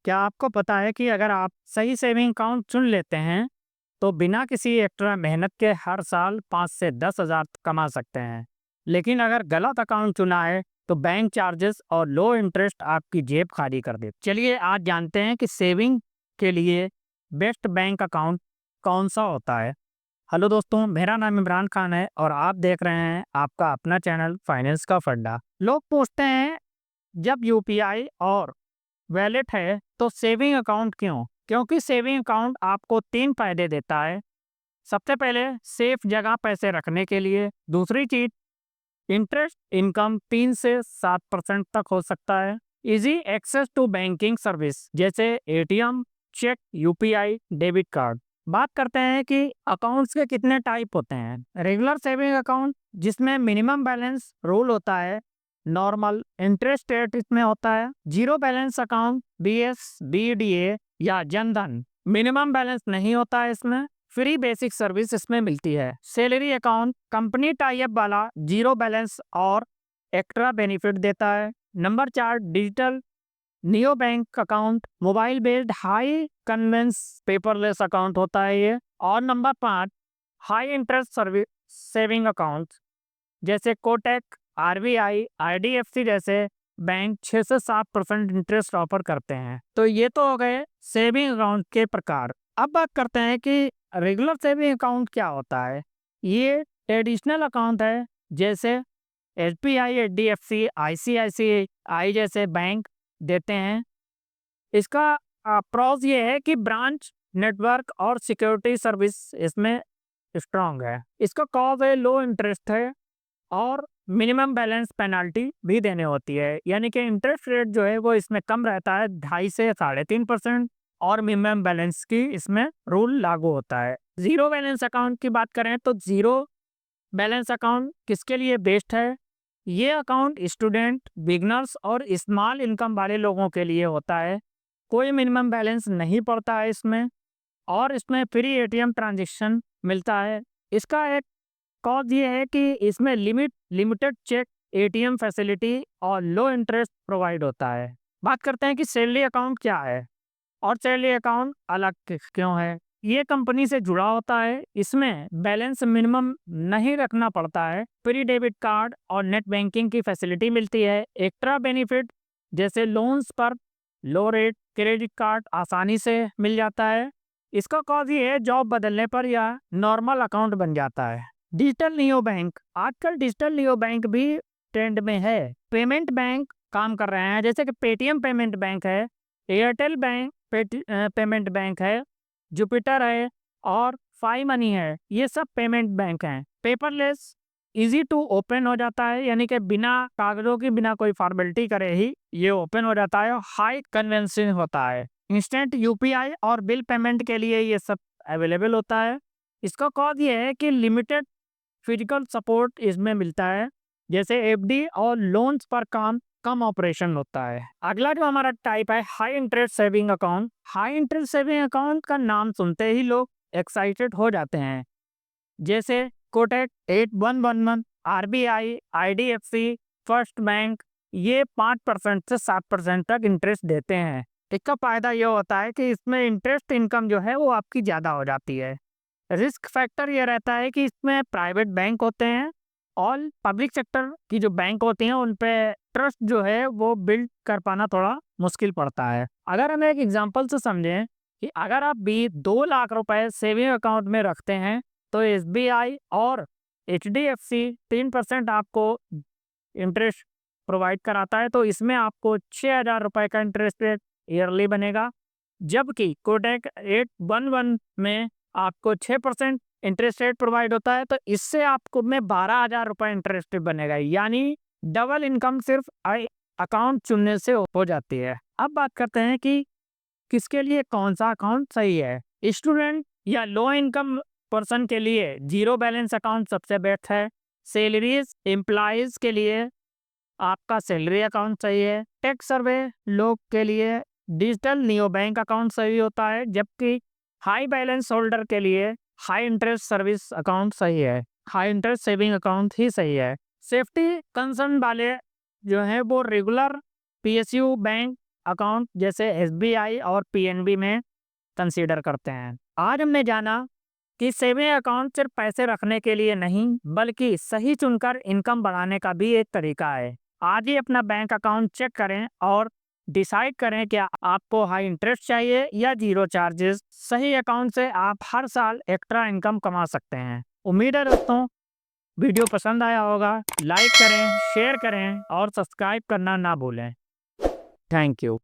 क्या आपको पता है कि अगर आप सही सेविंग अकाउंट चुन लेते हैं, तो बिना किसी एक्स्ट्रा मेहनत के हर साल 5 से 10,000 कमा सकते हैं। लेकिन अगर गलत अकाउंट चुना है, तो बैंक चार्जेस और लो इंटरेस्ट आपकी जेब खाली कर दे। चलिए आज जानते हैं कि सेविंग के लिए बेस्ट बैंक अकाउंट कौन सा होता है। हेलो दोस्तों, मेरा नाम इमरान खान है और आप देख रहे हैं आपका अपना चैनल फाइनेंस का फंडा। लोग पूछते हैं, जब यूपीआई और वैलेट है तो सेविंग अकाउंट क्यों? क्योंकि सेविंग अकाउंट आपको 3 फायदे देता है। सबसे पहले सेफ जगह पैसे रखने के लिए। दूसरी चीज, इंटरेस्ट इनकम 3 से 7% तक हो सकता है। Easy access to banking service जैसे ATM, cheque, UPI, debit card. बात करते हैं कि अकाउंट्स के कितने टाइप होते हैं। रेगुलर सेविंग अकाउंट जिसमें मिनिमम बैलेंस रूल होता है, नॉर्मल इंटरेस्ट रेट इसमें होता है। Zero balance account BS, BDA या जनधन, मिनिमम बैलेंस नहीं होता है इसमें। फ्री बेसिक सर्विस इसमें मिलती है। Salary account company tie up वाला, जीरो बैलेंस और एक्स्ट्रा बेनिफिट देता है। Number 4, digital neo bank account, mobile based high convenience paperless account होता है ये। और number 5, high interest service saving account जैसे कोटक, आरबीआई, आईडीएफसी जैसे बैंक 6 से 7% इंटरेस्ट ऑफर करते हैं। तो ये तो हो गए सेविंग अकाउंट के प्रकार। अब बात करते हैं कि रेगुलर सेविंग अकाउंट क्या होता है। ये ट्रेडिशनल अकाउंट है, जैसे एसबीआई, एचडीएफसी, आईसीआईसीआई जैसे बैंक देते हैं। इसका प्रोस ये है कि ब्रांच नेटवर्क और सिक्योरिटी सर्विस इसमें स्ट्रांग है। इसका कॉज है लो इंटरेस्ट है और मिनिमम बैलेंस पेनाल्टी भी देने होती है, यानी कि इंटरेस्ट रेट जो है वो इसमें कम रहता है, 2.5 से 3.5%। और मिनिमम बैलेंस की इसमें रूल लागू होता है। जीरो बैलेंस अकाउंट की बात करें तो जीरो बैलेंस अकाउंट किसके लिए बेस्ट है? ये अकाउंट स्टूडेंट, बिगनर्स और स्मॉल इनकम वाले लोगों के लिए होता है। कोई मिनिमम बैलेंस नहीं पड़ता है इसमें और इसमें फ्री एटीएम ट्रांजैक्शन मिलता है। इसका एक कॉज ये है कि इसमें लिमिटेड चेक एटीएम फैसिलिटी और लो इंटरेस्ट प्रोवाइड होता है। बात करते हैं कि सैलरी अकाउंट क्या है और सैलरी अकाउंट अलग क्यों है। ये कंपनी से जुड़ा होता है, इसमें बैलेंस मिनिमम नहीं रखना पड़ता है। फ्री डेबिट कार्ड और नेट बैंकिंग की फैसिलिटी मिलती है। एक्स्ट्रा बेनिफिट जैसे लोन्स पर लो रेट, क्रेडिट कार्ड आसानी से मिल जाता है। इसका कॉज ये है, जॉब बदलने पर या नॉर्मल अकाउंट बन जाता है। डिजिटल नियो बैंक, आजकल डिजिटल नियो बैंक भी ट्रेंड में है। पेमेंट बैंक काम कर रहे हैं, जैसे कि पेटीएम पेमेंट बैंक है, एयरटेल बैंक पेमेंट बैंक है, जुपिटर है और फाई मनी है। ये सब पेमेंट बैंक हैं। पेपरलेस, इजी टू ओपन हो जाता है, यानी कि बिना कागजों की, बिना कोई फॉर्मेलिटी करे ही ये ओपन हो जाता है। हाई कन्वेंशन होता है। इंस्टेंट यूपीआई और बिल पेमेंट के लिए ये सब अवेलेबल होता है। इसका कॉज ये है कि लिमिटेड फिजिकल सपोर्ट इसमें मिलता है, जैसे एफडी और लोन्स पर कम ऑपरेशन होता है। अगला जो हमारा टाइप है, high interest saving account. High interest saving account का नाम सुनते ही लोग एक्साइटेड हो जाते हैं, जैसे Kotak 8111, RBI, IDFC, first bank. ये 5% से 7% तक इंटरेस्ट देते हैं। इसका फायदा ये होता है कि इसमें इंटरेस्ट इनकम जो है वो आपकी ज़्यादा हो जाती है। रिस्क फैक्टर ये रहता है कि इसमें प्राइवेट बैंक होते हैं और पब्लिक सेक्टर की जो बैंक होती हैं उन पे ट्रस्ट जो है वो बिल्ड कर पाना थोड़ा मुश्किल पड़ता है। अगर हम एक एग्जांपल से समझें कि अगर आप भी 2 लाख रुपए सेविंग अकाउंट में रखते हैं, तो एसबीआई और एचडीएफसी 3% आपको इंटरेस्ट प्रोवाइड कराता है, तो इसमें आपको 6,000 रुपए का इंटरेस्ट रेट ईयरली बनेगा। जबकि कोटक 811 में आपको 6% इंटरेस्ट रेट प्रोवाइड होता है, तो इससे आपको में 12,000 रुपये इंटरेस्ट बनेगा, यानी डबल इनकम सिर्फ अकाउंट चुनने से हो जाती है। अब बात करते हैं कि किसके लिए कौन सा अकाउंट सही है। स्टूडेंट या लो इनकम पर्सन के लिए जीरो बैलेंस अकाउंट सबसे बेस्ट है। सैलरीज एम्प्लॉयज के लिए आपका सैलरी अकाउंट सही है। टेक सर्वे लोग के लिए डिजिटल नियो बैंक अकाउंट सही होता है, जबकि हाई बैलेंस होल्डर के लिए हाई इंटरेस्ट सर्विस अकाउंट सही है, हाई इंटरेस्ट सेविंग अकाउंट ही सही है। सेफ्टी कंसर्न वाले जो है वो रेगुलर पीएसयू बैंक अकाउंट जैसे एसबीआई और पीएनबी में कंसीडर करते हैं। आज हमने जाना कि सेविंग अकाउंट सिर्फ पैसे रखने के लिए नहीं, बल्कि सही चुनकर इनकम बढ़ाने का भी एक तरीका है। आज ही अपना बैंक अकाउंट चेक करें और डिसाइड करें कि आपको हाई इंटरेस्ट चाहिए या जीरो चार्जेस। सही अकाउंट से आप हर साल एक्स्ट्रा इनकम कमा सकते हैं। उम्मीद है दोस्तों वीडियो पसंद आया होगा। लाइक करें, शेयर करें और सब्सक्राइब करना ना भूलें। Thank you.